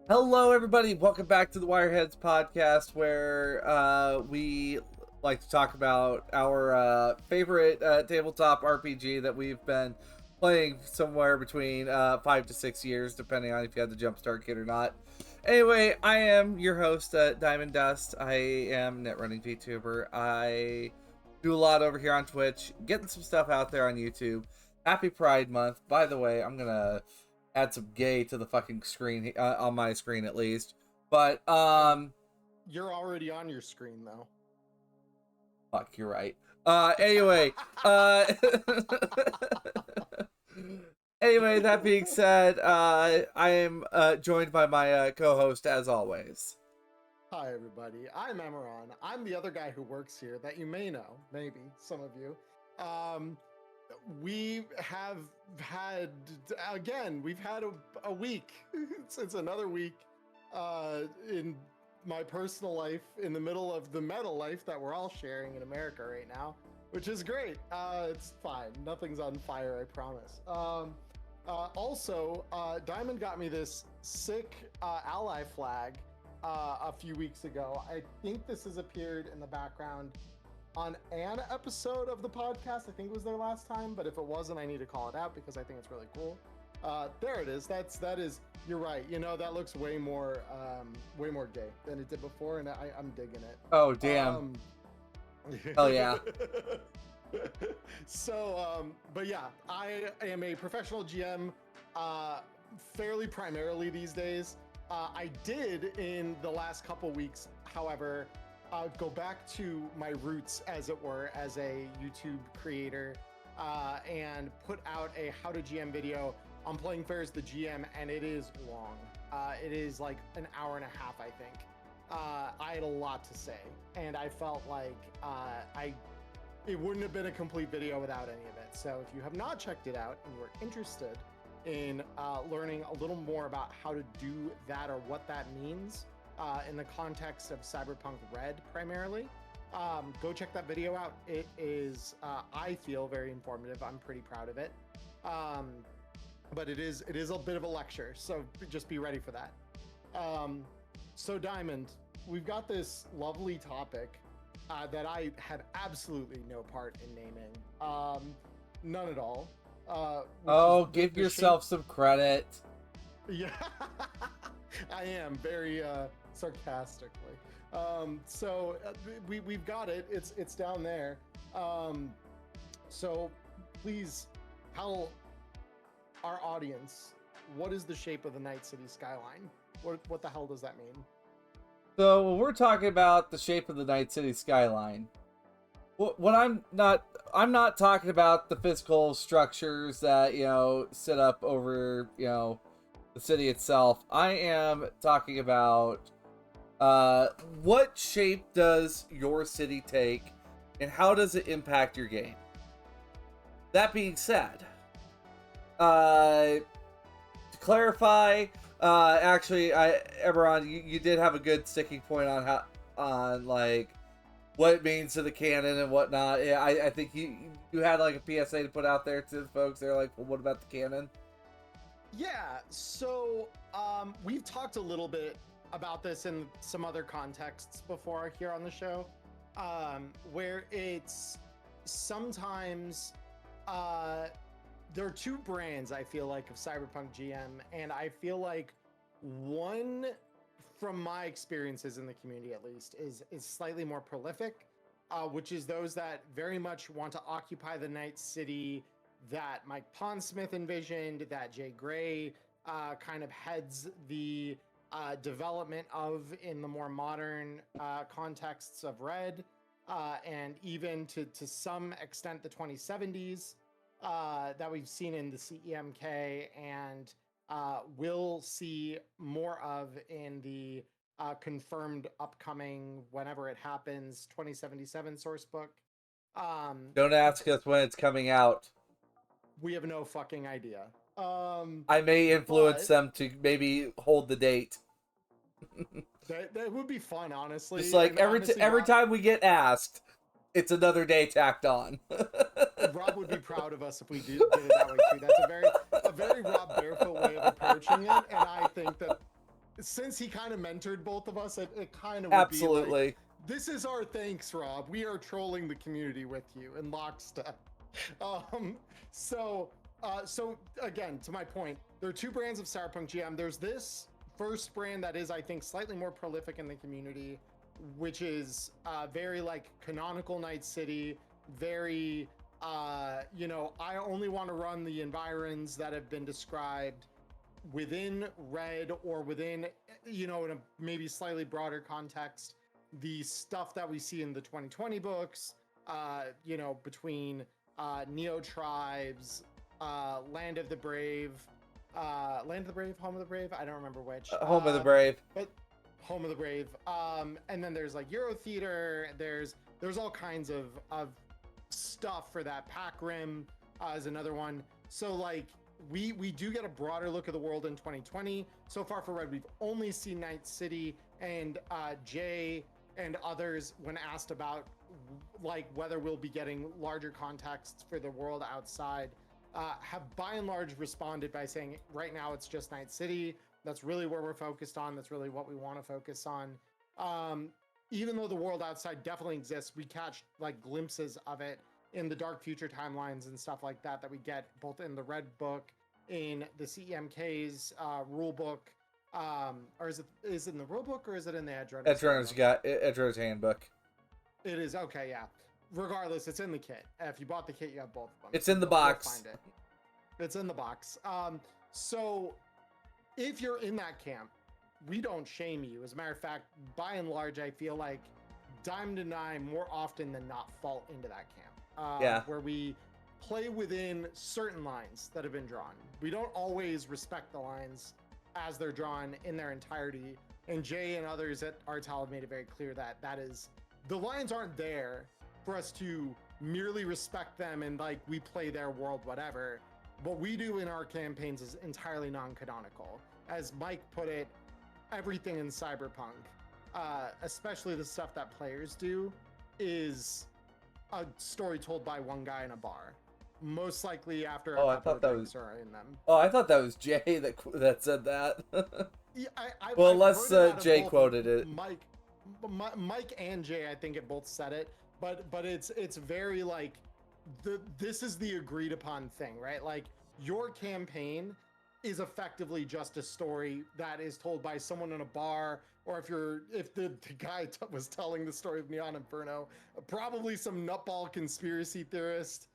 Hello, everybody. Welcome back to the Wireheads podcast, where we like to talk about our favorite tabletop RPG that we've been playing somewhere between 5 to 6 years, depending on if you had the Jumpstart kit or not. Anyway, I am your host, Diamond Dust. I am netrunning VTuber. I do a lot over here on Twitch, getting some stuff out there on YouTube. Happy Pride Month. By the way, I'm gonna add some gay to the fucking screen, on my screen at least. But You're already on your screen though. fuck, you're right. Anyway, anyway, that being said, I am joined by my co-host as always. Hi everybody, I'm Emmerron. I'm the other guy who works here that you may know, maybe some of you. We have had, again, we've had a week. It's another week in my personal life, in the middle of the metal life that we're all sharing in America right now, which is great. It's fine. Nothing's on fire, I promise. Also, Diamond got me this sick ally flag a few weeks ago. I think this has appeared in the background on an episode of the podcast. I think it was their last time, but if it wasn't, I need to call it out because I think it's really cool. There it is. That is. You're right. You know, that looks way more gay than it did before, and I'm digging it. Oh damn! Oh yeah. So, but yeah, I am a professional GM, fairly primarily these days. I did in the last couple weeks, however, go back to my roots, as it were, as a YouTube creator, and put out a How to GM video on playing fair as the GM, and it is long. It is like an hour and a half, I think. I had a lot to say, and I felt like it wouldn't have been a complete video without any of it. So if you have not checked it out and you are interested in learning a little more about how to do that or what that means in the context of Cyberpunk RED primarily, go check that video out. It is, I feel, very informative. I'm pretty proud of it. But it is a bit of a lecture, so just be ready for that. So Diamond, we've got this lovely topic that I had absolutely no part in naming. None at all. Oh, give yourself some credit. Yeah, I am very sarcastically. So we've got it. It's down there. So please tell our audience, what is the shape of the Night City skyline? What the hell does that mean? So when we're talking about the shape of the Night City skyline, I'm not talking about the physical structures that sit up over the city itself. I am talking about what shape does your city take, and how does it impact your game. That being said, to clarify, actually, Emmerron, you did have a good sticking point on like what it means to the canon and whatnot. Yeah, I think you had like a PSA to put out there to the folks. They're like, well, what about the canon? Yeah, so we've talked a little bit about this in some other contexts before here on the show, where it's sometimes there are two brands, I feel like, of Cyberpunk GM, and I feel like one, from my experiences in the community at least, is slightly more prolific, which is those that very much want to occupy the Night City that Mike Pondsmith envisioned, that Jay Gray kind of heads the development of in the more modern contexts of Red, and even to some extent the 2070s. That we've seen in the CEMK and will see more of in the confirmed upcoming, whenever it happens, 2077 source book. Don't ask us when it's coming out. We have no fucking idea. I may influence them to maybe hold the date. that would be fun, honestly. It's like every time we get asked, it's another day tacked on. Rob would be proud of us if we did it that way too. That's a very Rob Barefoot way of approaching it, and I think that since he kind of mentored both of us, it kind of would Absolutely. be like, this is our thanks, Rob. We are trolling the community with you in lockstep. So again, to my point, there are two brands of Cyberpunk GM. There's this first brand that is, I think, slightly more prolific in the community, which is very like canonical Night City, very you know, I only want to run the environs that have been described within Red, or within, you know, in a maybe slightly broader context, the stuff that we see in the 2020 books, you know, between Neo Tribes, Land of the Brave, Home of the Brave, I don't remember which. Home of the Brave. But Home of the Brave. And then there's like Euro Theater, there's all kinds of stuff for that. Pack Rim is another one. So like we do get a broader look of the world in 2020. So far for Red, we've only seen Night City, and Jay and others, when asked about like whether we'll be getting larger contexts for the world outside, have by and large responded by saying right now it's just Night City. That's really where we're focused on. That's really what we want to focus on. Even though the world outside definitely exists, we catch like glimpses of it in the Dark Future timelines and stuff like that we get both in the Red book, in the CEMK's rule book, or is it in the rule book, or is it in the Edgerunner's handbook? It is, okay, yeah. Regardless, it's in the kit. If you bought the kit, you have both of them. It's in the box. Find it. It's in the box. So if you're in that camp, we don't shame you. As a matter of fact, by and large, I feel like Diamond and I more often than not fall into that camp. Where we play within certain lines that have been drawn. We don't always respect the lines as they're drawn in their entirety. And Jay and others at Artel have made it very clear that the lines aren't there for us to merely respect them and like we play their world, whatever. What we do in our campaigns is entirely non-canonical. As Mike put it, everything in Cyberpunk, especially the stuff that players do, is a story told by one guy in a bar. Most likely after I thought that was in them. Oh, I thought that was Jay that said that. Yeah, well, I've unless Jay quoted it. Mike and Jay, I think, it both said it, but it's very like this is the agreed upon thing, right? Like your campaign is effectively just a story that is told by someone in a bar, or if the guy was telling the story of Neon Inferno, probably some nutball conspiracy theorist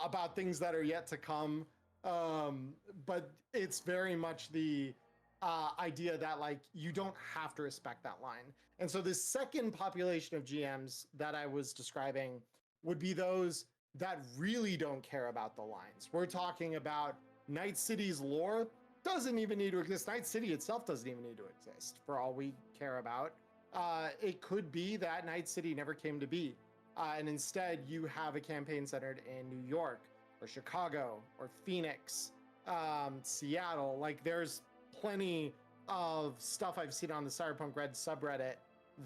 about things that are yet to come. But it's very much the idea that like you don't have to respect that line. And so this second population of GMs that I was describing would be those that really don't care about the lines. We're talking about Night City's lore doesn't even need to exist. Night City itself doesn't even need to exist for all we care about. It could be that Night City never came to be. And instead you have a campaign centered in New York or Chicago or Phoenix, Seattle. Like there's plenty of stuff I've seen on the Cyberpunk RED subreddit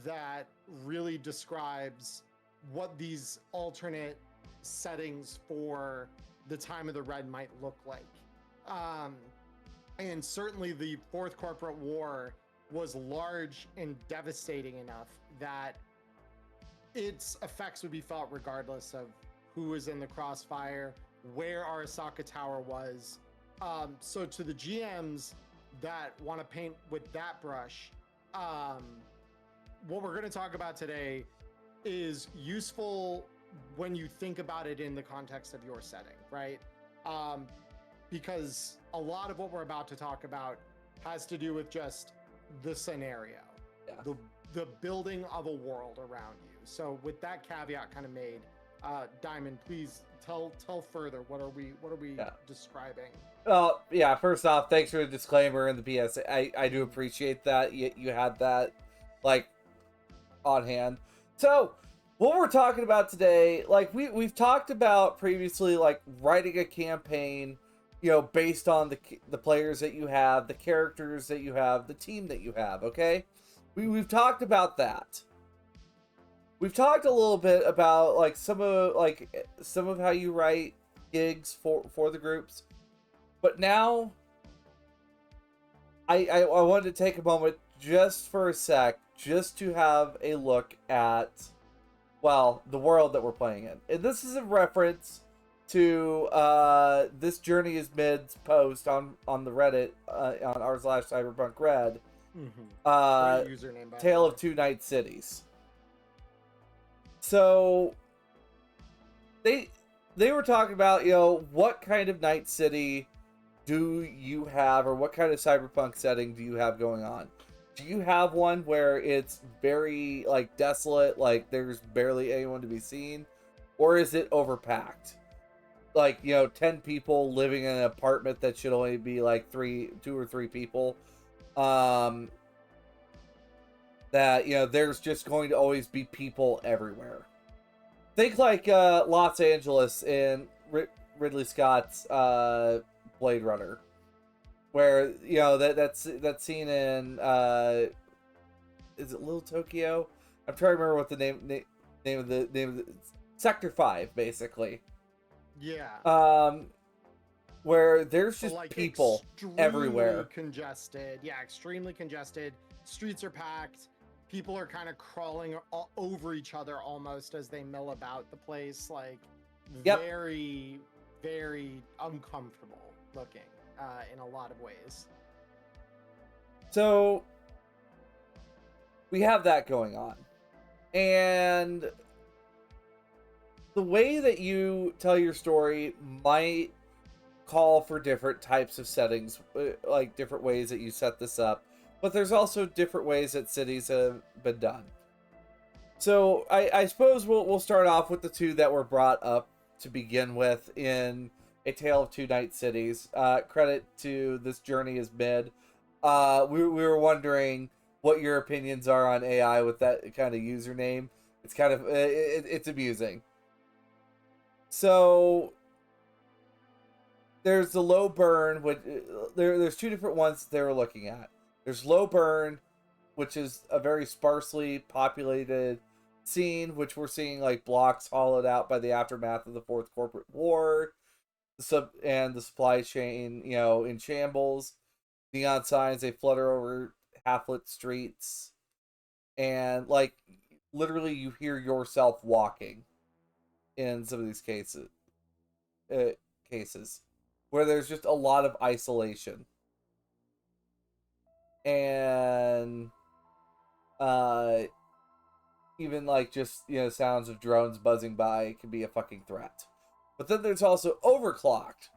that really describes what these alternate settings for the time of the Red might look like. And certainly the Fourth Corporate War was large and devastating enough that its effects would be felt regardless of who was in the crossfire, where Arasaka Tower was. So to the GMs that want to paint with that brush, what we're going to talk about today is useful when you think about it in the context of your setting, right? Because a lot of what we're about to talk about has to do with just the scenario, the building of a world around you. So with that caveat kind of made, Diamond, please tell further. What are we describing? Well, yeah, first off, thanks for the disclaimer and the PS. I do appreciate that you had that like on hand. So what we're talking about today, like we've talked about previously, like writing a campaign, you know, based on the players that you have, the characters that you have, the team that you have. Okay, we've talked about that. We've talked a little bit about like some of how you write gigs for the groups, but now I wanted to take a moment just for a sec, just to have a look at, well, the world that we're playing in. And this is a reference to this Journey is Mid's post on the Reddit on r/Cyberpunk RED. Great username, by Tale the of way. Two Night Cities. So they were talking about, you know, what kind of night city do you have, or what kind of cyberpunk setting do you have going on? Do you have one where it's very like desolate, like there's barely anyone to be seen, or is it overpacked? Like, you know, 10 people living in an apartment that should only be like 2 or 3 people. That, you know, there's just going to always be people everywhere. Think like Los Angeles in Ridley Scott's Blade Runner, where, you know, that's scene in is it Little Tokyo? I'm trying to remember what the name of the Sector 5, basically. Yeah. Where there's just like people everywhere. Congested. Yeah, extremely congested. Streets are packed. People are kind of crawling over each other almost as they mill about the place. Like, very, very uncomfortable looking in a lot of ways. So we have that going on. And the way that you tell your story might call for different types of settings, like different ways that you set this up. But there's also different ways that cities have been done. So I suppose we'll start off with the two that were brought up to begin with in A Tale of Two Night Cities. Credit to This Journey is Mid. We were wondering what your opinions are on AI with that kind of username. It's kind of it's amusing. So there's the low burn. There's 2 different ones they were looking at. There's low burn, which is a very sparsely populated scene, which we're seeing like blocks hollowed out by the aftermath of the Fourth Corporate War, and the supply chain, you know, in shambles. Neon signs, they flutter over half-lit streets, and like literally you hear yourself walking in some of these cases where there's just a lot of isolation. And even like just, you know, sounds of drones buzzing by can be a fucking threat. But then there's also overclocked,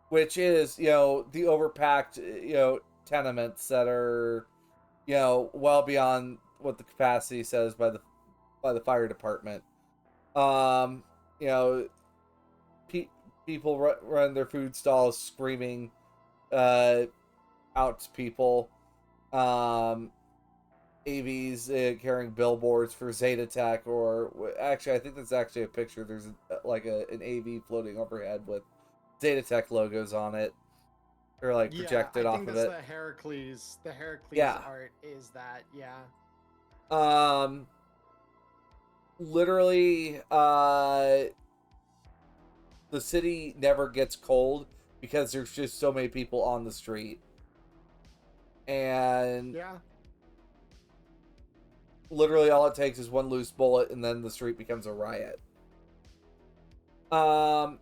which is, you know, the overpacked, you know, tenements that are, you know, well beyond what the capacity says by the fire department. You know, people run their food stalls screaming out to people. AVs carrying billboards for Zeta Tech, or actually I think that's actually a picture. There's an AV floating overhead with Zeta Tech logos on it, or like projected off of it. I think that's the Heracles art is that. Literally the city never gets cold because there's just so many people on the street. And literally all it takes is one loose bullet and then the street becomes a riot. So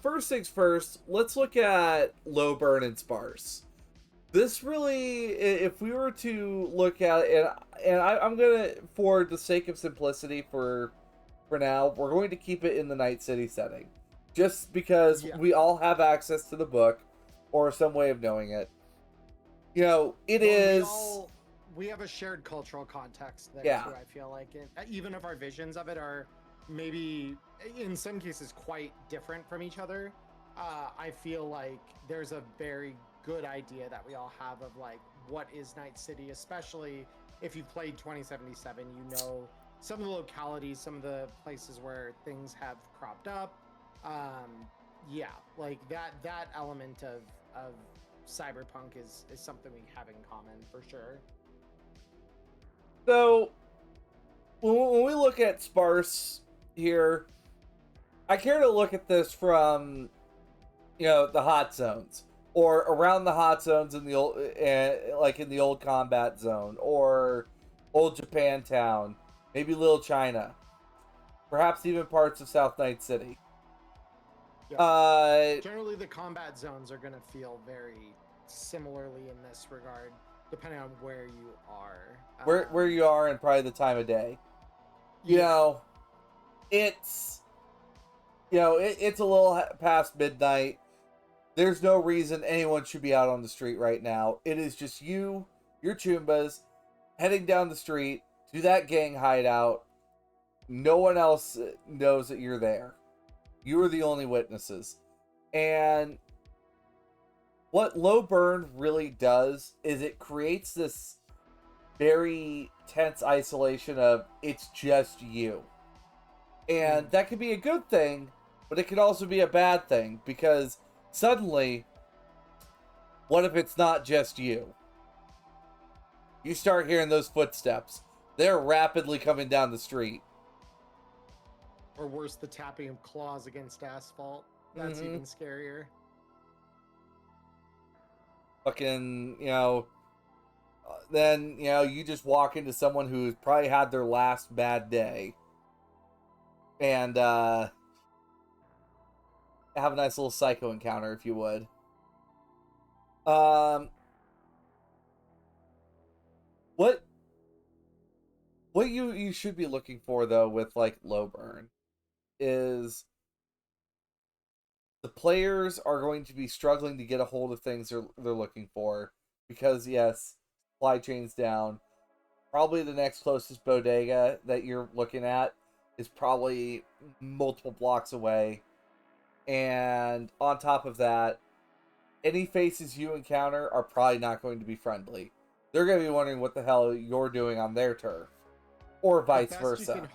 first things first, let's look at low burn and sparse. This really, if we were to look at it, and I'm gonna, for the sake of simplicity for now, we're going to keep it in the Night City setting, just because we all have access to the book or some way of knowing it. You know, we have a shared cultural context there too, I feel like. And even if our visions of it are maybe, in some cases, quite different from each other, I feel like there's a very good idea that we all have of, like, what is Night City, especially if you've played 2077, you know some of the localities, some of the places where things have cropped up. Like that element of Cyberpunk is something we have in common for sure. So when we look at sparse here, I care to look at this from, you know, the hot zones. or around the hot zones in the old, like in the old combat zone, or old Japantown, maybe Little China, perhaps even parts of South Night City. Yeah. Generally, the combat zones are going to feel very similarly in this regard, depending on where you are. Where you are and probably the time of day. You know, it's it's a little past midnight. There's no reason anyone should be out on the street right now. It is just you, your Chumbas, heading down the street to that gang hideout. No one else knows that you're there. You are the only witnesses. And what low burn really does is it creates this very tense isolation of it's just you. And that could be a good thing, but it could also be a bad thing, because suddenly, what if it's not just you? You start hearing those footsteps. They're rapidly coming down the street. Or worse, the tapping of claws against asphalt. That's even scarier. Fucking, then, you just walk into someone who's probably had their last bad day. And, have a nice little psycho encounter, if you would. What you should be looking for, though, with, like, low burn is the players are going to be struggling to get a hold of things they're looking for, because, yes, supply chain's down. Probably the next closest bodega that you're looking at is probably multiple blocks away. And on top of that, any faces you encounter are probably not going to be friendly. They're going to be wondering what the hell you're doing on their turf, or vice versa.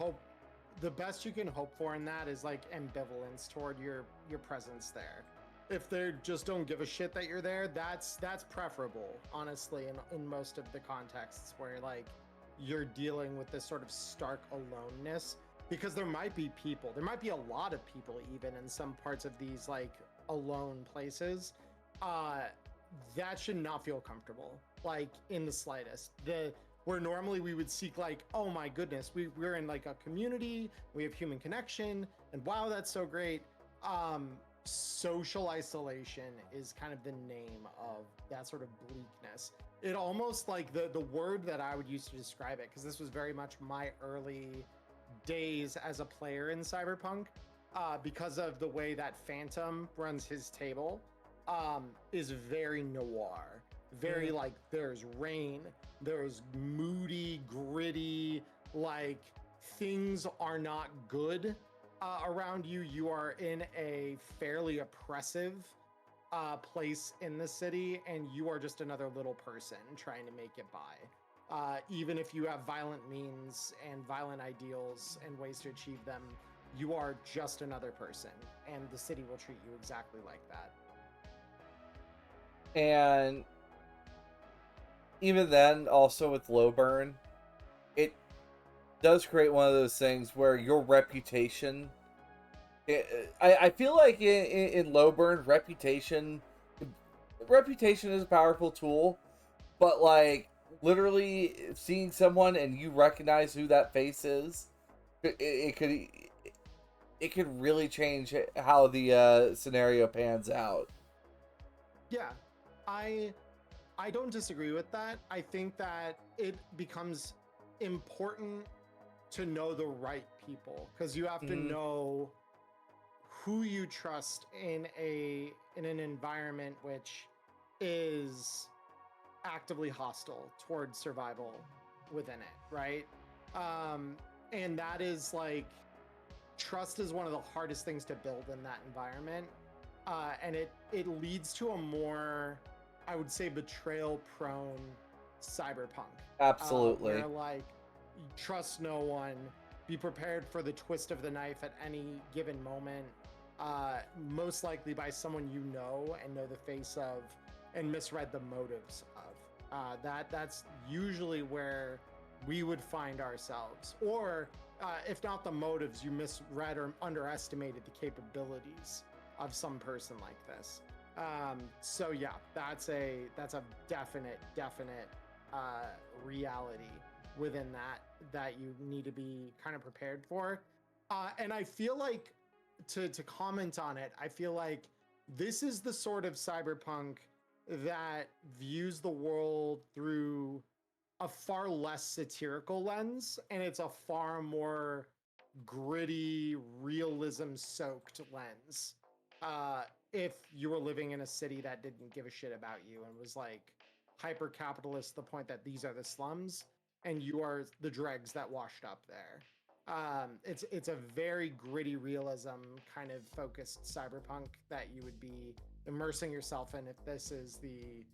The best you can hope for in that is like ambivalence toward your presence there. If they just don't give a shit that you're there, that's preferable, honestly, in most of the contexts where like you're dealing with this sort of stark aloneness. Because there might be people, there might be a lot of people even in some parts of these like alone places that should not feel comfortable, like in the slightest. Where normally we would seek like, oh my goodness, we're in like a community, we have human connection, and wow, that's so great. Social isolation is kind of the name of that sort of bleakness. It almost like the word that I would use to describe it, because this was very much my early days as a player in Cyberpunk, because of the way that Phantom runs his table, is very noir, very like there's rain, there's moody, gritty, like things are not good around you. You are in a fairly oppressive place in the city, and you are just another little person trying to make it by. Even if you have violent means and violent ideals and ways to achieve them, you are just another person, and the city will treat you exactly like that. And even then, also with low burn, it does create one of those things where your reputation... I feel like in low burn, reputation is a powerful tool, but like literally seeing someone and you recognize who that face is, it could really change how the scenario pans out. Yeah, I don't disagree with that. I think that it becomes important to know the right people, because you have to know who you trust in an environment which is actively hostile towards survival within it, right? And that is like, trust is one of the hardest things to build in that environment, and it leads to a more, I would say, betrayal prone cyberpunk. Absolutely. Where like, trust no one, be prepared for the twist of the knife at any given moment, most likely by someone you know and know the face of and misread the motives of. That's usually where we would find ourselves, or if not the motives, you misread or underestimated the capabilities of some person like this. So yeah, that's a definite reality within that you need to be kind of prepared for. And I feel like to comment on it, I feel like this is the sort of cyberpunk that views the world through a far less satirical lens, and it's a far more gritty, realism soaked lens. If you were living in a city that didn't give a shit about you and was like hyper capitalist to the point that these are the slums and you are the dregs that washed up there. It's a very gritty realism kind of focused cyberpunk that you would be immersing yourself in if this is the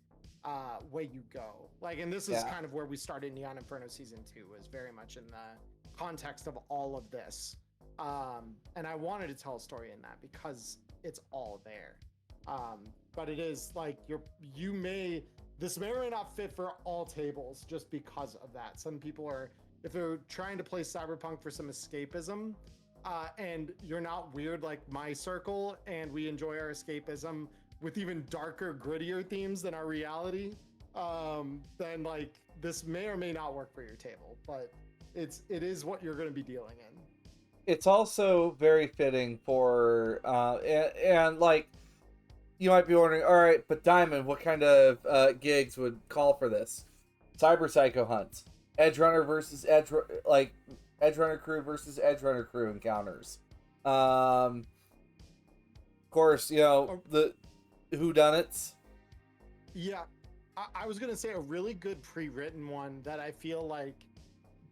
way you go. Like, and this is Yeah. kind of where we started Neon Inferno season 2, was very much in the context of all of this. And I wanted to tell a story in that because it's all there. But it is like this may or may not fit for all tables just because of that. Some people are, if they're trying to play cyberpunk for some escapism, and you're not weird like my circle, and we enjoy our escapism with even darker, grittier themes than our reality, then like this may or may not work for your table. But it is what you're going to be dealing in. It's also very fitting for and like you might be wondering, all right, but Diamond, what kind of gigs would call for this? Cyber Psycho hunts, Edge Runner versus Edge Runner crew versus Edge Runner crew encounters. Of course, the whodunits. Yeah, I was gonna say a really good pre-written one that I feel like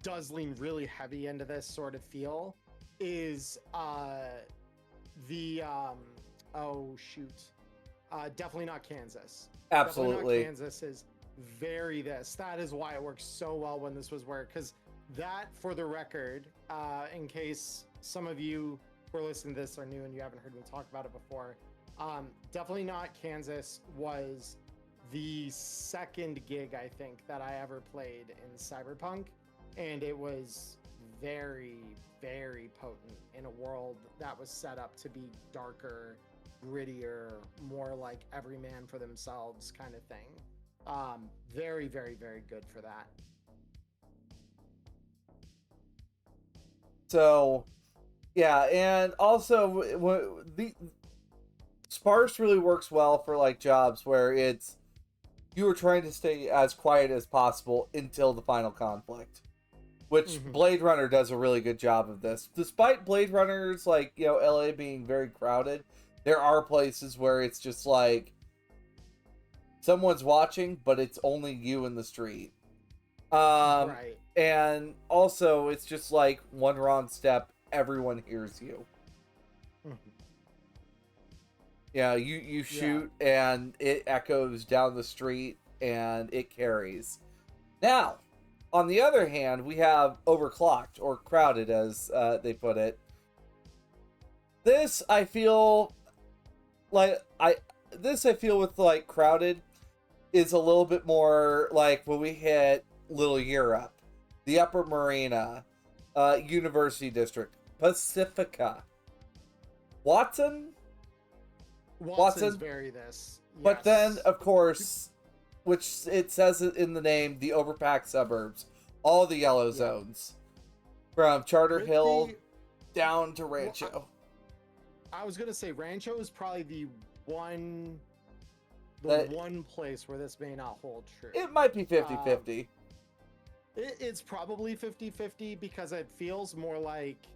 does lean really heavy into this sort of feel is the oh shoot, definitely not Kansas. Absolutely. Definitely not Kansas is very this. That is why it worked so well when this was work, because that, for the record, in case some of you who are listening to this are new and you haven't heard me talk about it before, definitely not Kansas was the second gig I think that I ever played in Cyberpunk, and it was very, very potent in a world that was set up to be darker, grittier, more like every man for themselves kind of thing. Very, very, very good for that. So, yeah, and also the sparse really works well for like jobs where it's you are trying to stay as quiet as possible until the final conflict, which Blade Runner does a really good job of this. Despite Blade Runner's like LA being very crowded, there are places where it's just like someone's watching, but it's only you in the street. Right. And also it's just like one wrong step, everyone hears you. Yeah, you shoot and it echoes down the street and it carries. Now, on the other hand, we have overclocked or crowded, as they put it. This I feel with like crowded is a little bit more like when we hit Little Europe, the Upper Marina, University District, Pacifica, Watson's very this. But Yes. then, of course, which it says it in the name, the overpacked suburbs, all the yellow zones, from Charter Hill down to Rancho. I was gonna say Rancho is probably the one place where this may not hold true. It might be 50-50. It's probably 50-50 because it feels more like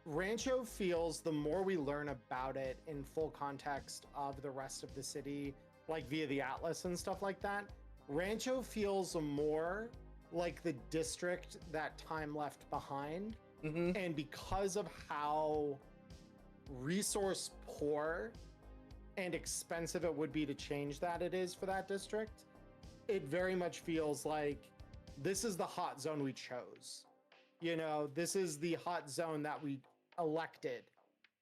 Rancho feels, the more we learn about it in full context of the rest of the city, like via the Atlas and stuff like that, Rancho feels more like the district that time left behind. And because of how resource poor and expensive it would be to change that it is for that district, it very much feels like this is the hot zone we chose. This is the hot zone that we elected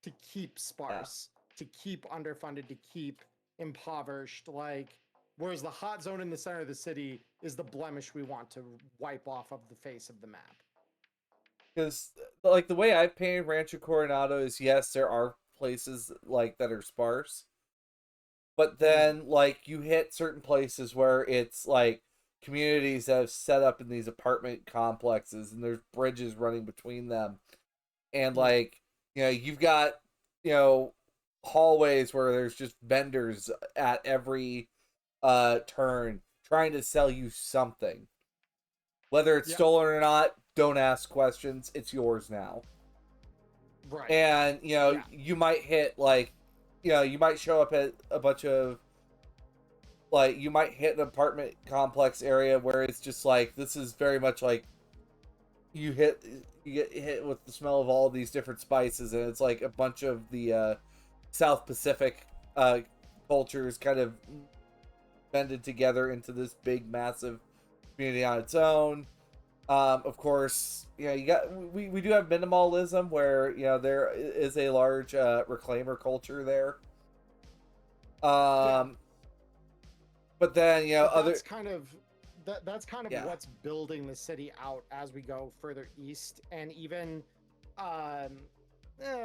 to keep sparse, to keep underfunded, to keep impoverished. Like, whereas the hot zone in the center of the city is the blemish we want to wipe off of the face of the map. Because, like, the way I've painted Rancho Coronado is, yes, there are places like that are sparse, but then like you hit certain places where it's like communities that have set up in these apartment complexes, and there's bridges running between them, and like you've got hallways where there's just vendors at every turn trying to sell you something, whether it's stolen or not. Don't ask questions, it's yours now. Right. And you might hit like you might show up at a bunch of like you might hit an apartment complex area where it's just like, this is very much like you get hit with the smell of all these different spices, and it's like a bunch of the South Pacific cultures kind of blended together into this big massive community on its own. Of course, you got we do have minimalism where there is a large reclaimer culture there. But then that's kind of what's building the city out as we go further east, and even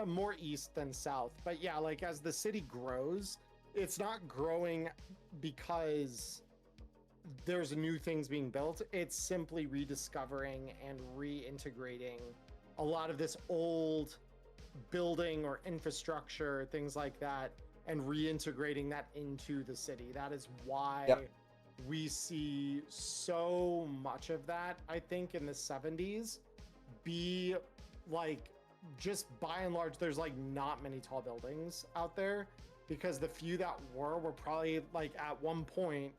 more east than south. But yeah, like as the city grows, it's not growing because there's new things being built. It's simply rediscovering and reintegrating a lot of this old building or infrastructure, things like that, and reintegrating that into the city. That is why we see so much of that, I think, in the 70s be like, just by and large, there's like not many tall buildings out there, because the few that were probably like at one point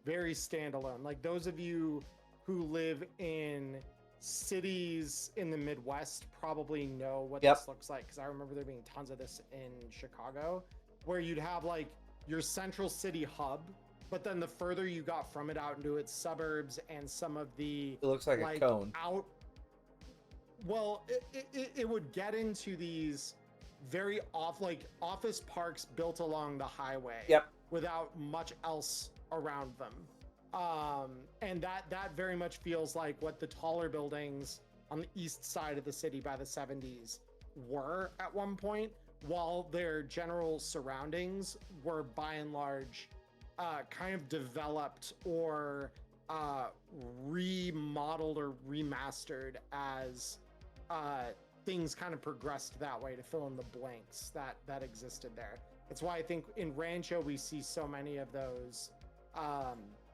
very standalone. Like those of you who live in cities in the Midwest probably know what this looks like, because I remember there being tons of this in Chicago, where you'd have like your central city hub, but then the further you got from it out into its suburbs and some of the it looks like a cone out, well, it would get into these very office parks built along the highway without much else around them. And that very much feels like what the taller buildings on the east side of the city by the 70s were at one point, while their general surroundings were by and large kind of developed or remodeled or remastered as things kind of progressed that way to fill in the blanks that existed there. That's why I think in Rancho we see so many of those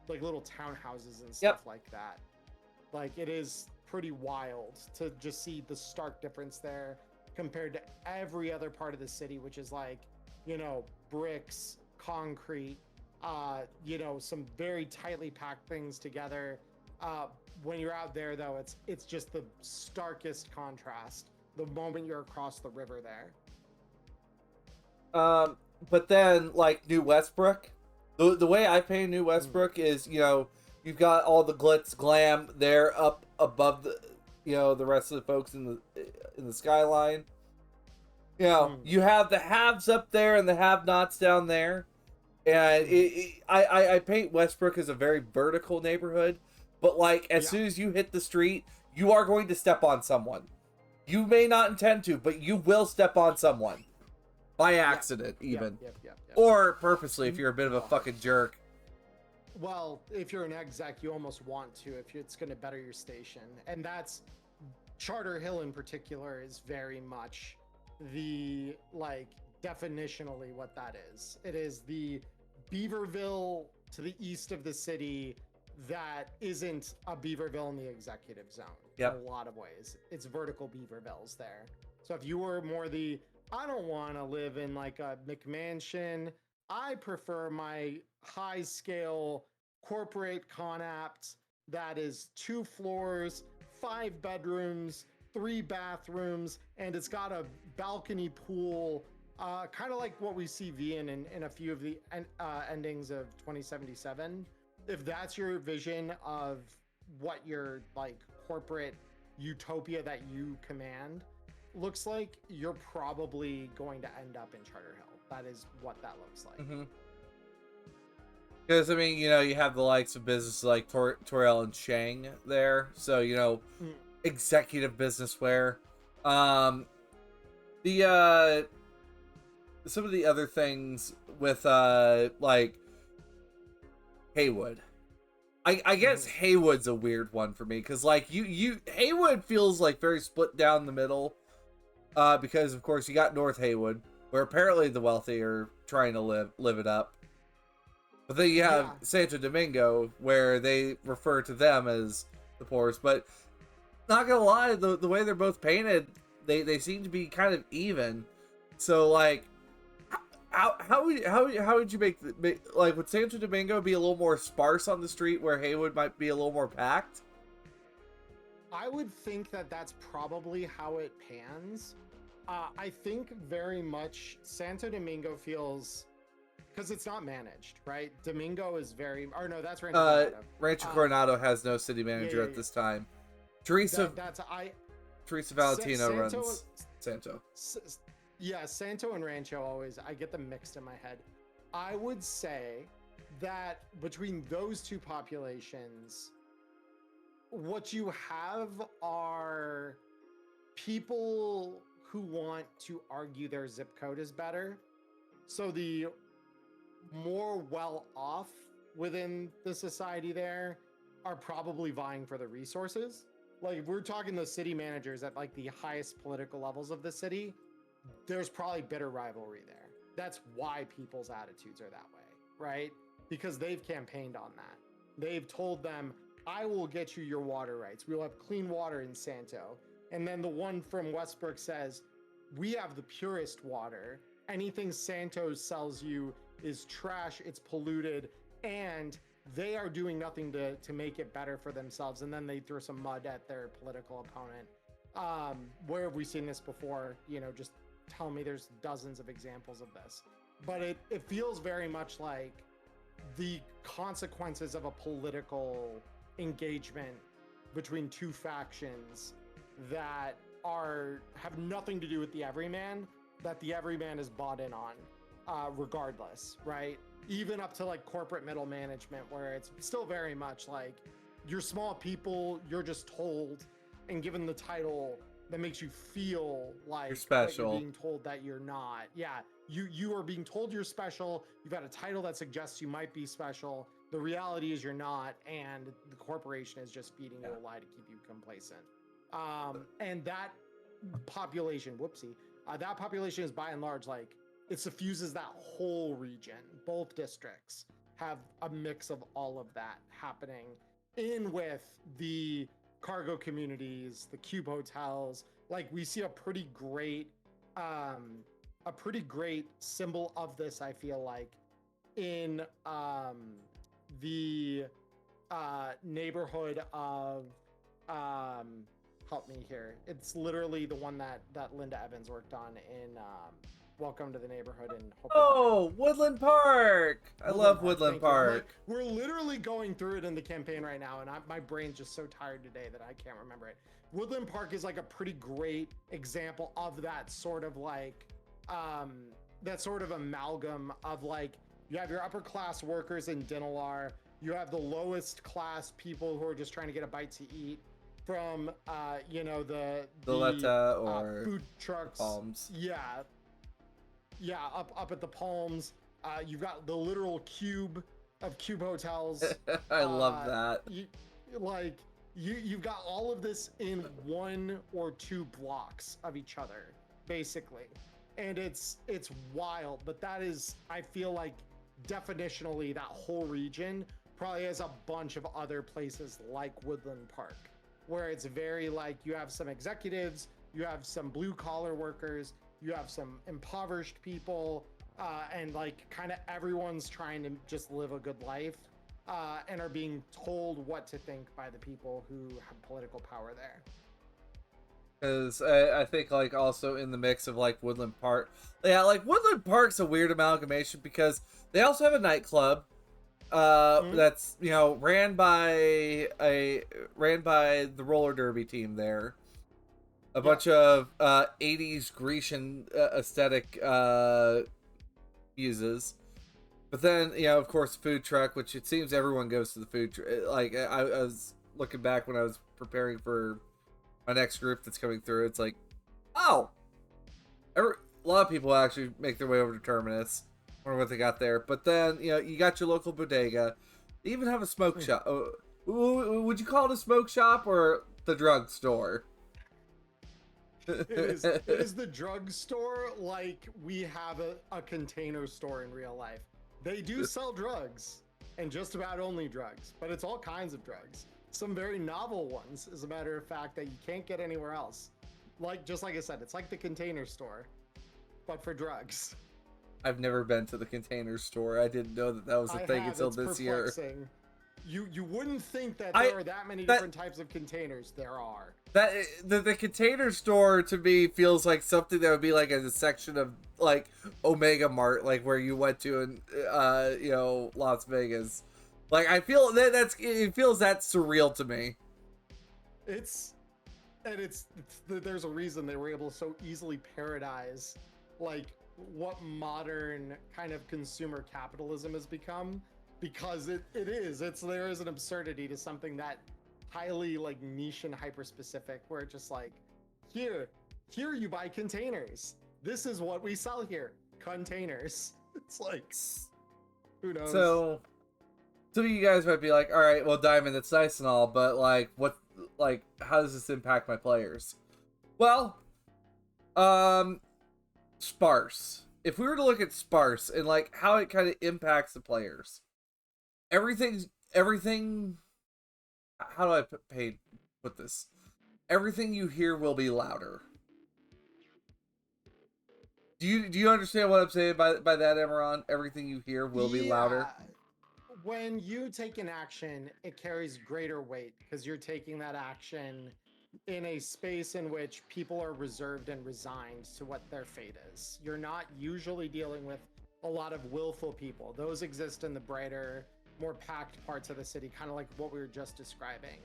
like little townhouses and stuff like that. Like it is pretty wild to just see the stark difference there compared to every other part of the city, which is like, bricks, concrete, some very tightly packed things together. When you're out there though, it's just the starkest contrast the moment you're across the river there. But then like New Westbrook, the way I paint New Westbrook is, you've got all the glitz glam there up above the the rest of the folks in the skyline. You have the haves up there and the have-nots down there. And I paint Westbrook as a very vertical neighborhood, but like as soon as you hit the street, you are going to step on someone. You may not intend to, but you will step on someone by accident, even or purposely if you're a bit of a fucking jerk. Well, if you're an exec, you almost want to if it's going to better your station, and that's Charter Hill in particular is very much the like definitionally what that is. It is the Beaverville to the east of the city that isn't a Beaverville in the executive zone. In a lot of ways, it's vertical Beavervilles there. So if you were more the, I don't want to live in like a McMansion, I prefer my high scale corporate Conapt that is 2 floors, 5 bedrooms, 3 bathrooms, and it's got a balcony pool, kind of like what we see in a few of the endings of 2077. If that's your vision of what your like corporate utopia that you command looks like, you're probably going to end up in Charter Hill. That is what that looks like. Because, I mean, you have the likes of businesses like Toriel and Shang there. So, executive business wear. some of the other things with like Haywood. I guess Haywood's a weird one for me because like you Haywood feels like very split down the middle, because of course you got North Haywood where apparently the wealthy are trying to live it up, but then you have Santo Domingo where they refer to them as the poorest. But not gonna lie, the way they're both painted, they seem to be kind of even. So like, how would you make like, would Santo Domingo be a little more sparse on the street where Haywood might be a little more packed? I would think that that's probably how it pans. I think very much Santo Domingo feels, because it's not managed, right? Domingo is very, or no, that's Rancho Coronado. Rancho Coronado has no city manager at this time. Teresa Valentino runs Santo. Yeah, Santo and Rancho always, I get them mixed in my head. I would say that between those two populations, what you have are people who want to argue their zip code is better. So the more well off within the society there are probably vying for the resources. Like, if we're talking the city managers at like the highest political levels of the city, there's probably bitter rivalry there. That's why people's attitudes are that way, right? Because they've campaigned on that. They've told them, I will get you your water rights. We'll have clean water in Santo. And then the one from Westbrook says, we have the purest water. Anything Santo sells you is trash, it's polluted, and they are doing nothing to make it better for themselves. And then they throw some mud at their political opponent. Where have we seen this before? You know, just tell me there's dozens of examples of this. But it feels very much like the consequences of a political engagement between two factions that have nothing to do with the everyman, that the everyman is bought in on, regardless, right? Even up to like corporate middle management, where it's still very much like you're small people, you're just told and given the title that makes you feel like you're special. You're being told that you're not. Yeah, you are being told you're special. You've got a title that suggests you might be special. The reality is you're not, and the corporation is just feeding you a lie to keep you complacent. And that population, that population is by and large like, it suffuses that whole region. Both districts have a mix of all of that happening in with the cargo communities, the cube hotels. Like, we see a pretty great symbol of this, I feel like, in the neighborhood of help me here. It's literally the one that Linda Evans worked on in Welcome to the Neighborhood in Woodland Park. I love Woodland Park. Like, we're literally going through it in the campaign right now, and my brain's just so tired today that I can't remember it. Woodland Park is like a pretty great example of that sort of like that sort of amalgam of like, you have your upper class workers in Dinalar, you have the lowest class people who are just trying to get a bite to eat from the Letta or food trucks. Palms. Yeah, up at the Palms. You've got the literal cube of cube hotels. I love that. You've got all of this in 1 or 2 blocks of each other, basically. And it's wild, but that is, I feel like, definitionally, that whole region probably has a bunch of other places like Woodland Park, where it's very like, you have some executives, you have some blue collar workers, you have some impoverished people, and like kind of everyone's trying to just live a good life, and are being told what to think by the people who have political power there. Because I think like also in the mix of like Woodland Park, like Woodland Park's a weird amalgamation because they also have a nightclub that's ran by the roller derby team there. A bunch of 80s Grecian aesthetic muses. But then, of course, food truck, which it seems everyone goes to the food truck. Like, I was looking back when I was preparing for my next group that's coming through. It's like, a lot of people actually make their way over to Terminus. Wonder what they got there. But then, you got your local bodega. They even have a smoke shop. Would you call it a smoke shop or the drugstore? It is the drugstore like we have a container store in real life. They do sell drugs, and just about only drugs, but it's all kinds of drugs. Some very novel ones, as a matter of fact, that you can't get anywhere else. Just like I said, it's like the container store, but for drugs. I've never been to the container store. I didn't know that was a thing until this year. You wouldn't think that there are that many different types of containers. There are. The container store to me feels like something that would be like a section of like Omega Mart, like where you went to in Las Vegas. Like I feel it feels that surreal to me. There's a reason they were able to so easily parodize like what modern kind of consumer capitalism has become, because there is an absurdity to something that highly like niche and hyper specific, where it's just like, here you buy containers, this is what we sell here, containers. It's like, who knows? So you guys might be like, all right, well, Diamond, that's nice and all, but like how does this impact my players? Well, sparse. If we were to look at sparse and like how it kind of impacts the players, everything. How do I put this? Everything you hear will be louder. Do you understand what I'm saying by that, Emmerron? Everything you hear will be louder. When you take an action, it carries greater weight because you're taking that action in a space in which people are reserved and resigned to what their fate is. You're not usually dealing with a lot of willful people. Those exist in the brighter, more packed parts of the city, kind of like what we were just describing.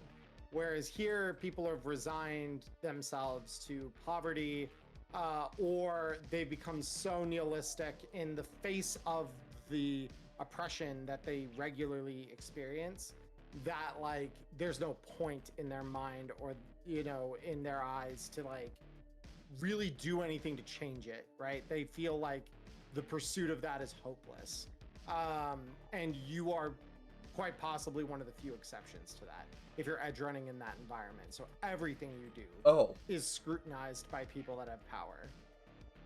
Whereas here, people have resigned themselves to poverty, or they become so nihilistic in the face of the oppression that they regularly experience that like there's no point in their mind or in their eyes to like really do anything to change it, right? They feel like the pursuit of that is hopeless. And you are quite possibly one of the few exceptions to that if you're edge running in that environment. So everything you do is scrutinized by people that have power.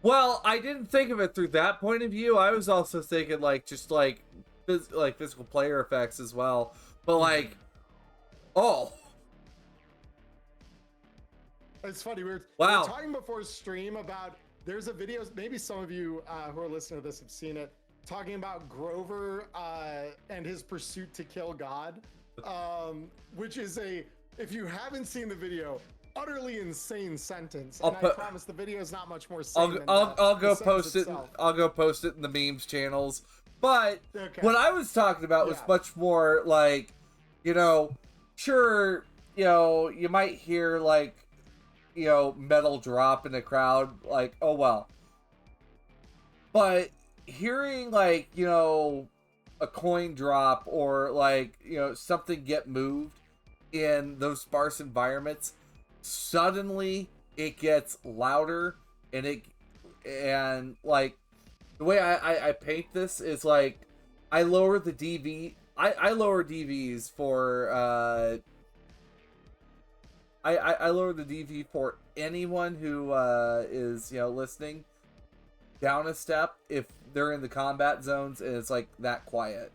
Well, I didn't think of it through that point of view. I was also thinking like just like physical player effects as well. But like, it's funny. We were talking before stream about, there's a video, maybe some of you who are listening to this have seen it, talking about Grover and his pursuit to kill God, which is if you haven't seen the video, utterly insane sentence. And I promise the video is not much more sane I'll go post it. I'll go post it in the memes channels. But what I was talking about was much more like, sure, you might hear like, metal drop in the crowd, like, oh well. But hearing like, a coin drop or like, something get moved in those sparse environments, suddenly it gets louder, and like the way I paint this is like I lower the DV. I lower DVs for I lower the DV for anyone who is listening down a step if they're in the combat zones and it's like that quiet.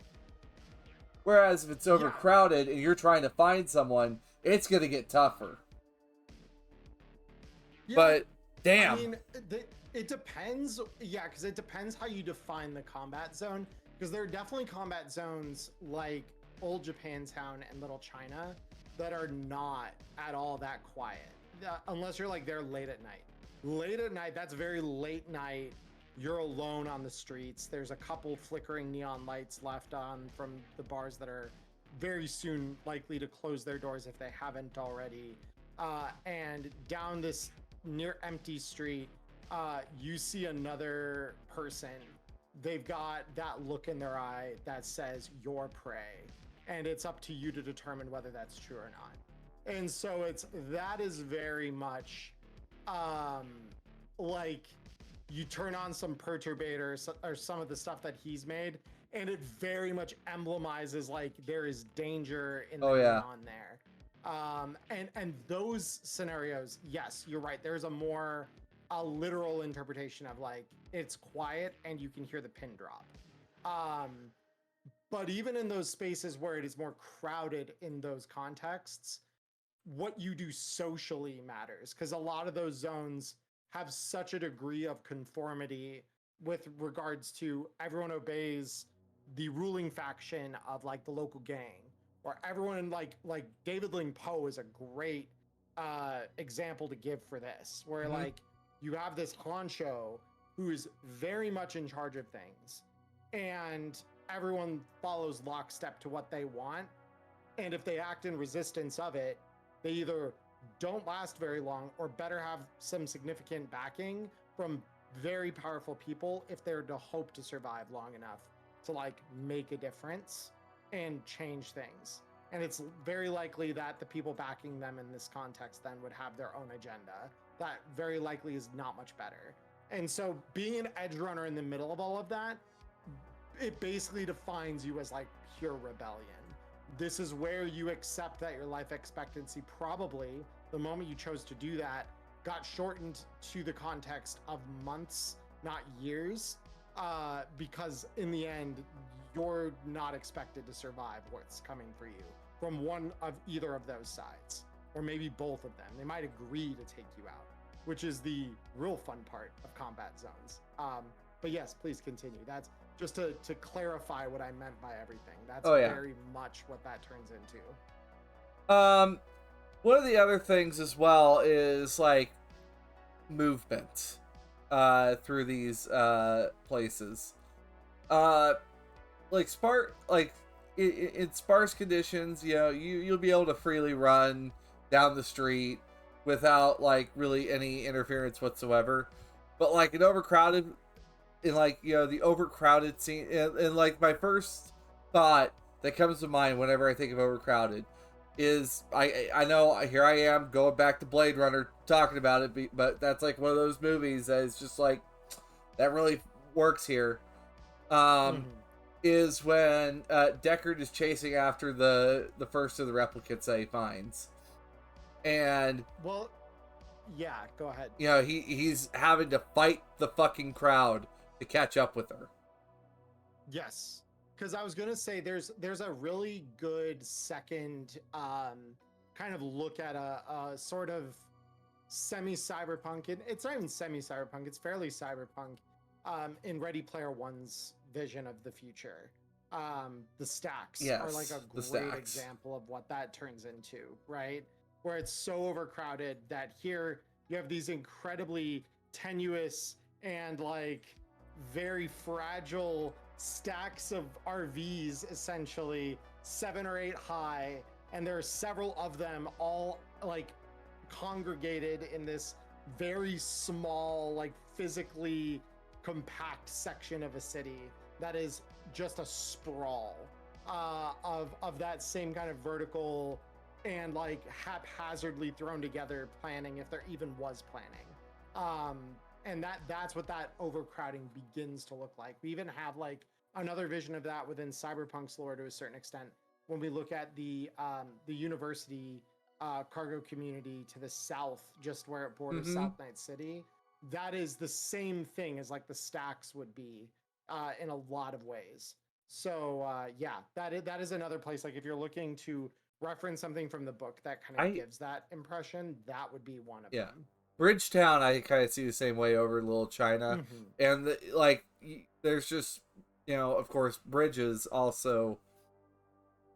Whereas if it's overcrowded and you're trying to find someone, it's gonna get tougher. Yeah, but damn, I mean, it depends. Yeah, because it depends how you define the combat zone. Because there are definitely combat zones like Old Japantown and Little China that are not at all that quiet, unless you're like there late at night. Late at night, that's very late night. You're alone on the streets. There's a couple flickering neon lights left on from the bars that are very soon likely to close their doors if they haven't already. And down this near empty street, you see another person. They've got that look in their eye that says you're prey, and it's up to you to determine whether that's true or not. And so that is very much like you turn on some perturbators or some of the stuff that he's made, and it very much emblemizes like there is danger in the Oh, yeah. neon there. And those scenarios, yes, you're right. There's a literal interpretation of like it's quiet and you can hear the pin drop. But even in those spaces where it is more crowded in those contexts, what you do socially matters, because a lot of those zones have such a degree of conformity with regards to everyone obeys the ruling faction of like the local gang, or everyone like David Ling Poe is a great example to give for this, where like you have this honcho who is very much in charge of things, and everyone follows lockstep to what they want, and if they act in resistance of it, they either don't last very long or better have some significant backing from very powerful people if they're to hope to survive long enough to like make a difference and change things. And it's very likely that the people backing them in this context then would have their own agenda that very likely is not much better. And so being an edge runner in the middle of all of that, it basically defines you as like pure rebellion. This is where you accept that your life expectancy, probably the moment you chose to do that, got shortened to the context of months, not years, because in the end, you're not expected to survive what's coming for you from one of either of those sides, or maybe both of them. They might agree to take you out, which is the real fun part of combat zones. But yes, please continue. That's just to clarify what I meant by everything. That's very much what that turns into. One of the other things as well is like movement through these places. Like in sparse conditions, you know, you'll be able to freely run down the street without like really any interference whatsoever. But like in overcrowded, in like, you know, the overcrowded scene, and like my first thought that comes to mind whenever I think of overcrowded is I know here I am going back to Blade Runner talking about it, but that's like one of those movies that is just like that really works here. Is when Deckard is chasing after the first of the replicants that he finds, and well, yeah, go ahead. You know, he's having to fight the fucking crowd to catch up with her. Yes, because I was gonna say there's a really good second kind of look at a sort of semi-cyberpunk. It's not even semi-cyberpunk, it's fairly cyberpunk in Ready Player One's vision of the future. The stacks are like a great example of what that turns into, right? Where it's so overcrowded that here you have these incredibly tenuous and like very fragile stacks of RVs, essentially 7 or 8 high, and there are several of them all like congregated in this very small, like physically compact section of a city that is just a sprawl of that same kind of vertical and like haphazardly thrown together planning, if there even was planning. And that's what that overcrowding begins to look like. We even have like another vision of that within Cyberpunk's lore to a certain extent when we look at the university cargo community to the south, just where it borders South Night City. That is the same thing as like the stacks would be in a lot of ways. So yeah, that is another place. Like if you're looking to reference something from the book that kind of gives that impression, that would be one of them. Bridgetown, I kind of see the same way over Little China, and like there's just, you know, of course, bridges also.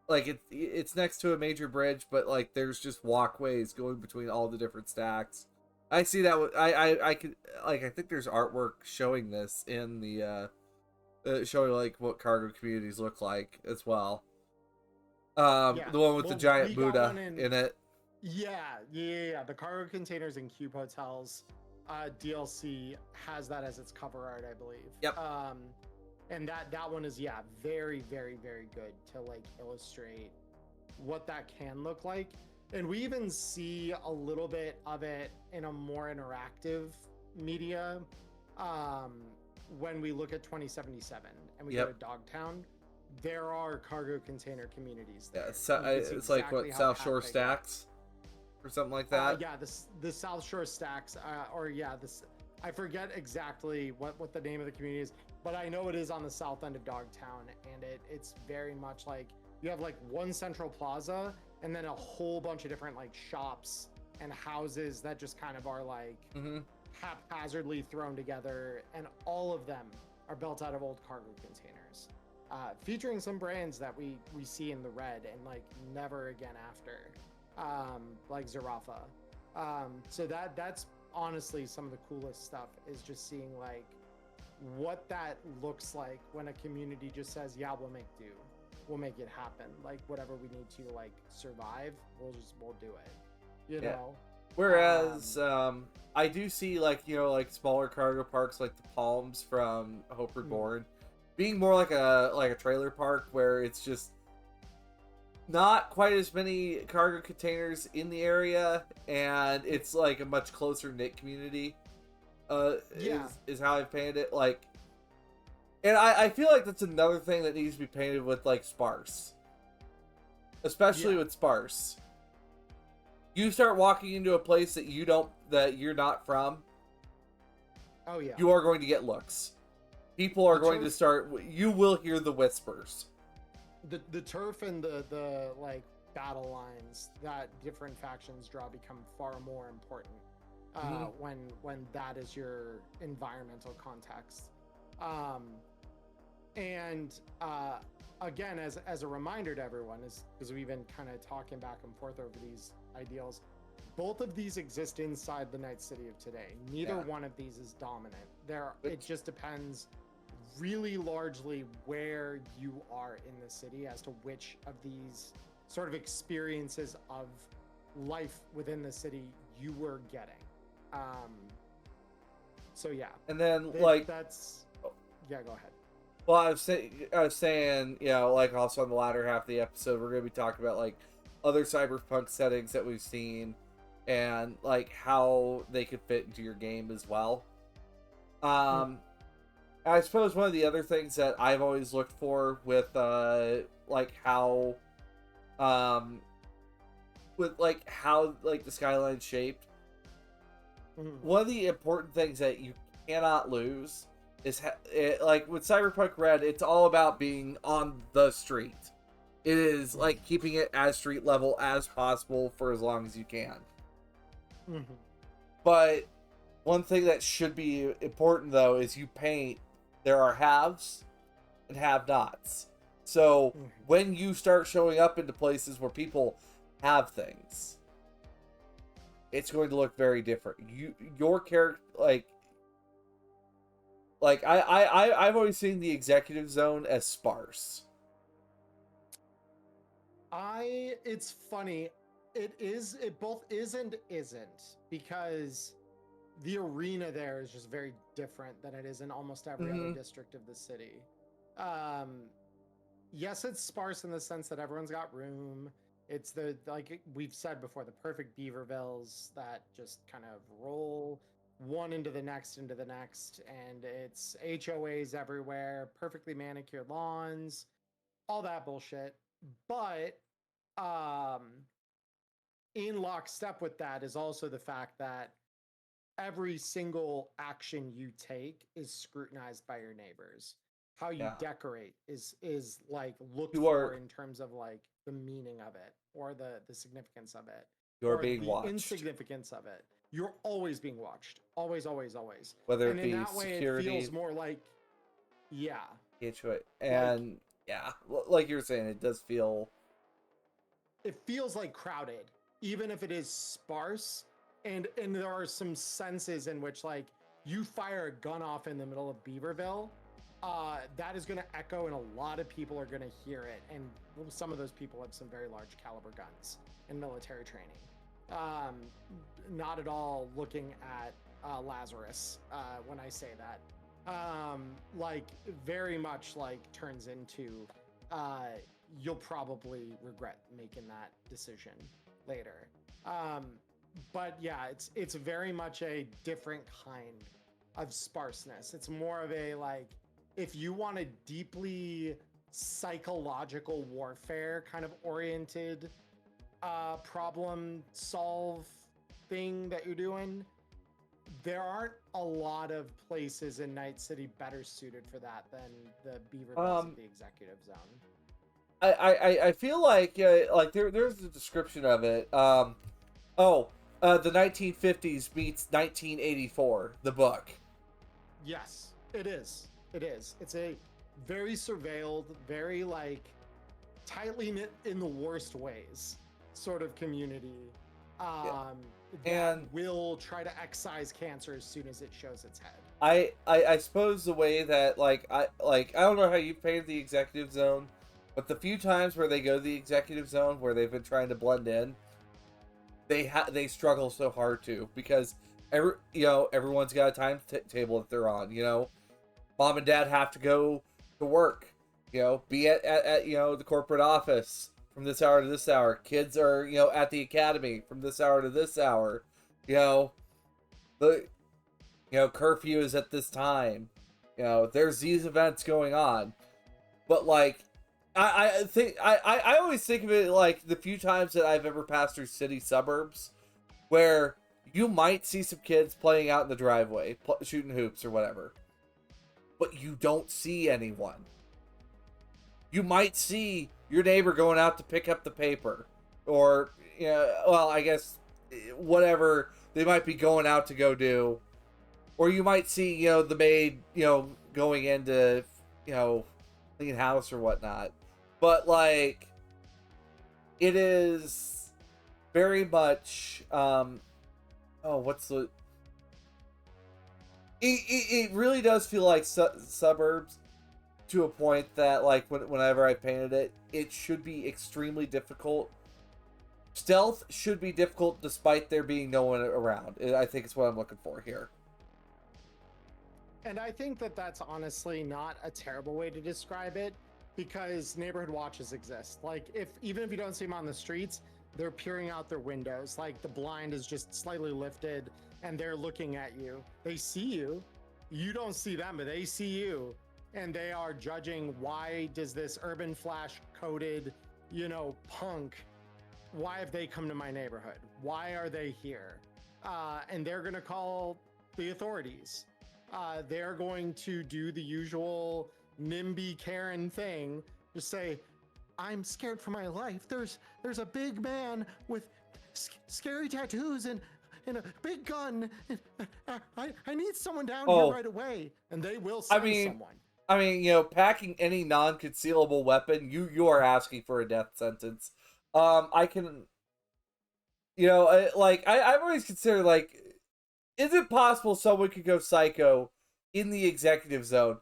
Like it's next to a major bridge, but like there's just walkways going between all the different stacks. I see that. I could like I think there's artwork showing this in the showing like what cargo communities look like as well. The one with the giant Buddha in it. Yeah. The cargo containers in Cube Hotels DLC has that as its cover art, I believe. Yep. And that one is very, very, very good to like illustrate what that can look like. And we even see a little bit of it in a more interactive media when we look at 2077 and we Yep. go to Dogtown, there are cargo container communities there. Yeah, so, You can see it's like exactly what how South Shore packed they get. Stacks or something like that. Yeah, the South Shore Stacks, or yeah, this I forget exactly what the name of the community is, but I know it is on the south end of Dogtown, and it's very much like you have like one central plaza and then a whole bunch of different like shops and houses that just kind of are like haphazardly thrown together, and all of them are built out of old cargo containers, featuring some brands that we see in the red and like never again after, like Zarafa. So that's honestly some of the coolest stuff, is just seeing like what that looks like when a community just says, yeah, we'll make it happen, like whatever we need to like survive, we'll do it, you know. Whereas I do see like, you know, like smaller cargo parks like the Palms from Hope Reborn being more like a trailer park, where it's just not quite as many cargo containers in the area, and it's like a much closer knit community. Is how I've painted it. Like, and I feel like that's another thing that needs to be painted with like sparse, especially with sparse. You start walking into a place that you're not from. Oh yeah. You are going to get looks. People are going to start. You will hear the whispers. The turf and the like battle lines that different factions draw become far more important when that is your environmental context. Again, as a reminder to everyone, is because we've been kind of talking back and forth over these ideals, both of these exist inside the Night City of today. Neither one of these is dominant. It just depends really largely where you are in the city as to which of these sort of experiences of life within the city you were getting. So yeah. And then yeah, go ahead. Well, I was saying, you know, like also on the latter half of the episode, we're going to be talking about like other cyberpunk settings that we've seen and like how they could fit into your game as well. I suppose one of the other things that I've always looked for with like how the Skyline's shaped, one of the important things that you cannot lose is like with Cyberpunk RED, it's all about being on the street. It is like keeping it as street level as possible for as long as you can. But one thing that should be important though is you paint. There are haves and have-nots. So when you start showing up into places where people have things, it's going to look very different. Your character, I've always seen the executive zone as sparse. It's funny. It both is and isn't, because the arena there is just very different than it is in almost every other district of the city. Yes, it's sparse in the sense that everyone's got room. It's like we've said before, the perfect Beavervilles that just kind of roll one into the next, and it's HOAs everywhere, perfectly manicured lawns, all that bullshit. But in lockstep with that is also the fact that every single action you take is scrutinized by your neighbors. How you decorate is like looked for in terms of like the meaning of it, or the significance of it, You're or being the watched. insignificance of it. You're always being watched. Always. Whether and it be in that way, security, it feels more like, HOA, and like you were saying, it does feel. It feels like crowded, even if it is sparse. And there are some senses in which, like, you fire a gun off in the middle of Beaverville, that is going to echo, and a lot of people are going to hear it. And some of those people have some very large caliber guns and military training. Not at all looking at Lazarus when I say that. Like, very much like turns into you'll probably regret making that decision later. But yeah, it's very much a different kind of sparseness. It's more of a like, if you want a deeply psychological warfare kind of oriented problem solve thing that you're doing, there aren't a lot of places in Night City better suited for that than the Beaver Base of the Executive Zone. I feel like there's a description of it. The 1950s meets 1984, the book. Yes, it is. It is. It's a very surveilled, very like tightly knit in the worst ways sort of community. That will try to excise cancer as soon as it shows its head. I suppose the way that I don't know how you've painted the Executive Zone, but the few times where they go to the Executive Zone where they've been trying to blend in, they struggle so hard to, because everyone's got a timetable that they're on. Mom and dad have to go to work. Be at the corporate office from this hour to this hour. Kids are at the academy from this hour to this hour. The curfew is at this time. There's these events going on, but I think I always think of it like the few times that I've ever passed through city suburbs where you might see some kids playing out in the driveway, shooting hoops or whatever, but you don't see anyone. You might see your neighbor going out to pick up the paper, or I guess whatever they might be going out to go do, or you might see the maid going into clean house or whatnot. But it is very much it really does feel like suburbs, to a point that whenever I painted it, it should be extremely difficult. Stealth should be difficult despite there being no one around. I think it's what I'm looking for here. And I think that that's honestly not a terrible way to describe it, because neighborhood watches exist. Even if you don't see them on the streets, they're peering out their windows. The blind is just slightly lifted and they're looking at you. They see you. You don't see them, but they see you. And they are judging, why does this urban flash coded, punk, why have they come to my neighborhood? Why are they here? And they're going to call the authorities. They're going to do the usual NIMBY Karen thing. Just say, I'm scared for my life. There's a big man with scary tattoos and a big gun. I need someone down here right away. And they will send someone. Packing any non-concealable weapon, you are asking for a death sentence. I can, I've always considered, is it possible someone could go psycho in the Executive Zone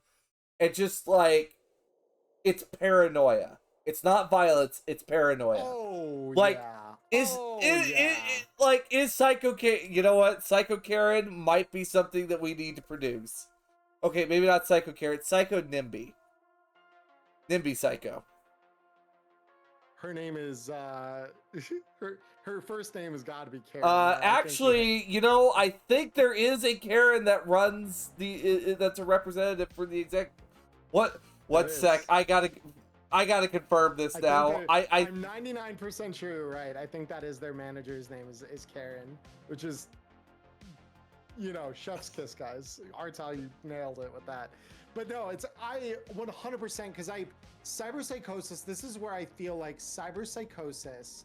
and just, it's paranoia. It's not violence, it's paranoia. Oh, is Psycho Karen, Psycho Karen might be something that we need to produce. Okay, maybe not Psycho Karen, Psycho NIMBY. NIMBY Psycho. Her name is, her first name has got to be Karen. I think there is a Karen that runs that's a representative for the exec. What sec? I gotta confirm this now. I'm 99% sure you're right. I think that is their manager's name is Karen, which is, chef's kiss, guys. Artel, you nailed it with that. But no, I 100%, because cyberpsychosis, this is where I feel like cyberpsychosis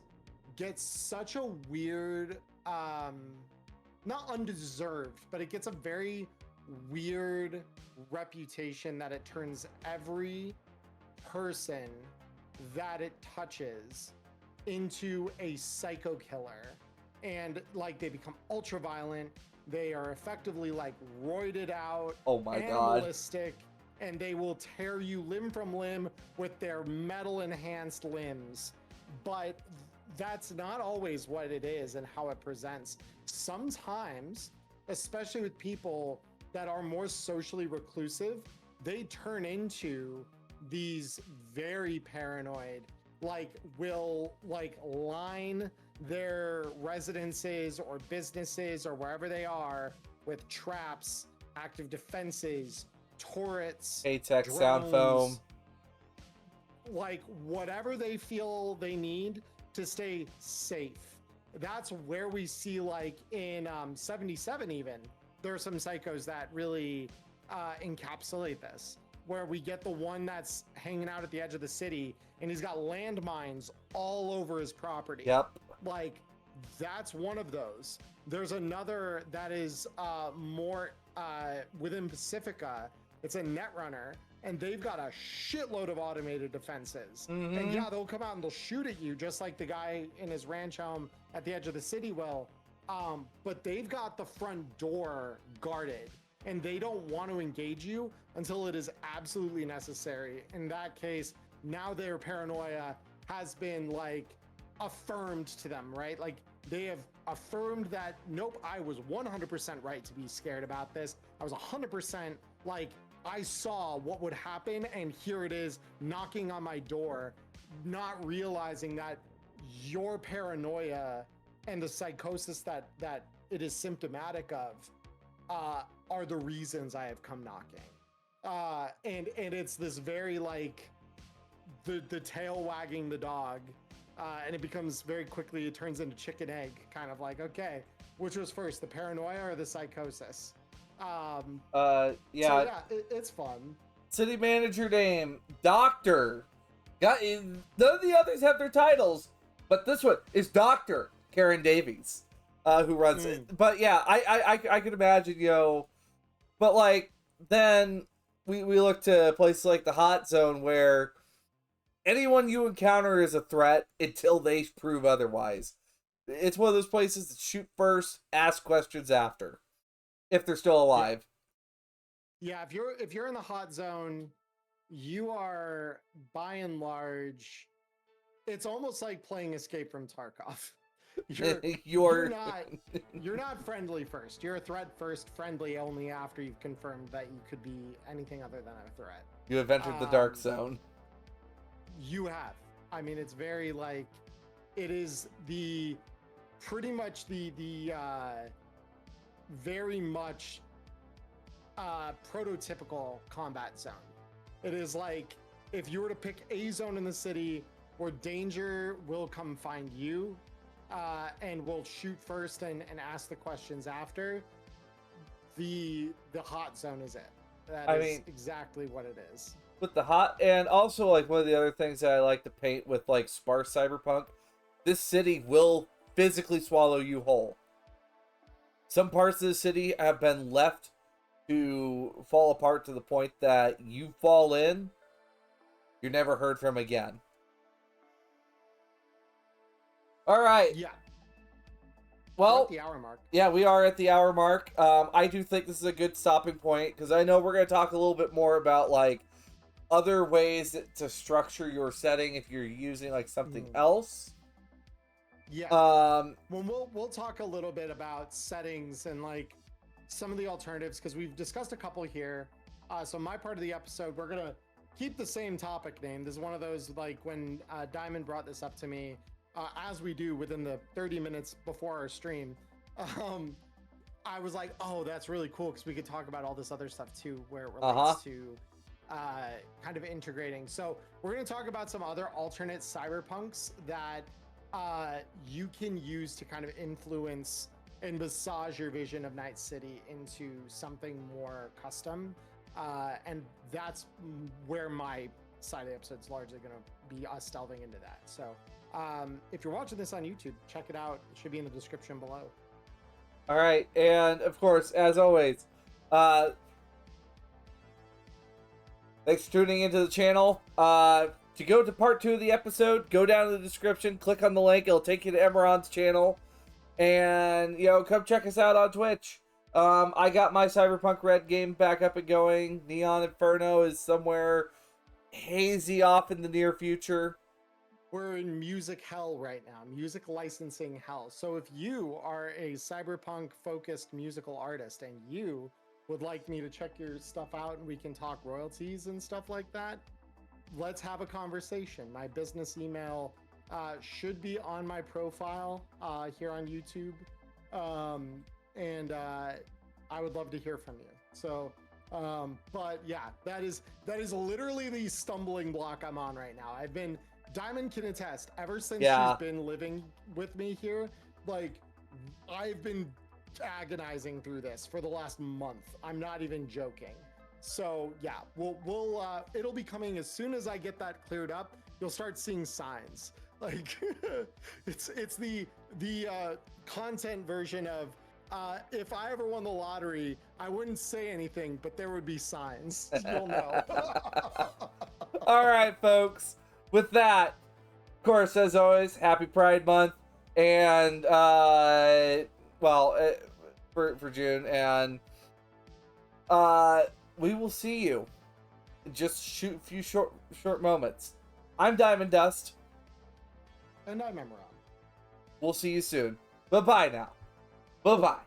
gets such a weird, not undeserved, but it gets a very weird reputation that it turns every person that it touches into a psycho killer. And they become ultra violent. They are effectively roided out, oh my god, animalistic, and they will tear you limb from limb with their metal enhanced limbs. But that's not always what it is and how it presents. Sometimes, especially with people that are more socially reclusive, they turn into these very paranoid, will line their residences or businesses or wherever they are with traps active defenses, turrets, ATEX, sound foam. Like whatever they feel they need to stay safe. That's where we see, like in 77 even, there are some psychos that really encapsulate this, where we get the one that's hanging out at the edge of the city and he's got landmines all over his property. Yep. Like, that's one of those. There's another that is more within Pacifica. It's a Netrunner, and they've got a shitload of automated defenses. Mm-hmm. And yeah, they'll come out and they'll shoot at you, just like the guy in his ranch home at the edge of the city will. But they've got the front door guarded, and they don't want to engage you until it is absolutely necessary. In that case, now their paranoia has been like affirmed to them, right? Like they have affirmed that, nope, I was 100% right to be scared about this. I was 100% like, I saw what would happen, and here it is knocking on my door, not realizing that your paranoia and the psychosis that it is symptomatic of are the reasons I have come knocking. And it's this very like the tail wagging the dog, and it becomes very quickly, it turns into chicken egg, kind of like, okay, which was first, the paranoia or the psychosis? Yeah. So yeah, it's fun. City manager name, Doctor. None of the others have their titles, but this one is Doctor Karen Davies, who runs it. But yeah, I can imagine, but like, then we look to places like the Hot Zone, where anyone you encounter is a threat until they prove otherwise. It's one of those places that shoot first, ask questions after, if they're still alive. Yeah, if you're in the Hot Zone, you are by and large, it's almost like playing Escape from Tarkov. You're not friendly first. You're a threat first, friendly only after you've confirmed that you could be anything other than a threat. You have entered the dark zone. You have. I mean, it's very like, it is the pretty much the very much prototypical combat zone. It is like, if you were to pick a zone in the city where danger will come find you, and will shoot first and ask the questions after, the Hot Zone is it. That is exactly what it is. With the hot, and also like one of the other things that I like to paint with like sparse cyberpunk, this city will physically swallow you whole. Some parts of the city have been left to fall apart to the point that you fall in, you're never heard from again. All right. Yeah. Well, we're at the hour mark. Yeah, we are at the hour mark. I do think this is a good stopping point, because I know we're going to talk a little bit more about like other ways to structure your setting if you're using like something else. Yeah. Well, we'll talk a little bit about settings and like some of the alternatives, because we've discussed a couple here. So my part of the episode, we're gonna keep the same topic name. This is one of those, like when Diamond brought this up to me, as we do within the 30 minutes before our stream, I was like, oh, that's really cool, because we could talk about all this other stuff too, where it relates to kind of integrating. So we're going to talk about some other alternate cyberpunks that you can use to kind of influence and massage your vision of Night City into something more custom. And that's where my side of the episode is largely going to be, us delving into that. So if you're watching this on YouTube, check it out. It should be in the description below. All right. And of course, as always, thanks for tuning into the channel. To go to part 2 of the episode, go down to the description, click on the link. It'll take you to Emmerron's channel. And, come check us out on Twitch. I got my Cyberpunk RED game back up and going. Neon Inferno is somewhere hazy off in the near future. We're in music hell right now, music licensing hell. So if you are a cyberpunk-focused musical artist and you would like me to check your stuff out and we can talk royalties and stuff like that, let's have a conversation. My business email should be on my profile here on YouTube. And I would love to hear from you. So, but yeah, that is literally the stumbling block I'm on right now. Diamond can attest, ever since she's been living with me here, like, I've been agonizing through this for the last month. I'm not even joking. So yeah, it'll be coming as soon as I get that cleared up. You'll start seeing signs. Like, it's the content version of, if I ever won the lottery, I wouldn't say anything, but there would be signs. You'll know. All right, folks. With that, of course, as always, happy Pride Month, and for June, and we will see you in just a few short moments. I'm Diamond Dust, and I'm Emmerron. We'll see you soon. Bye-bye now. Bye-bye.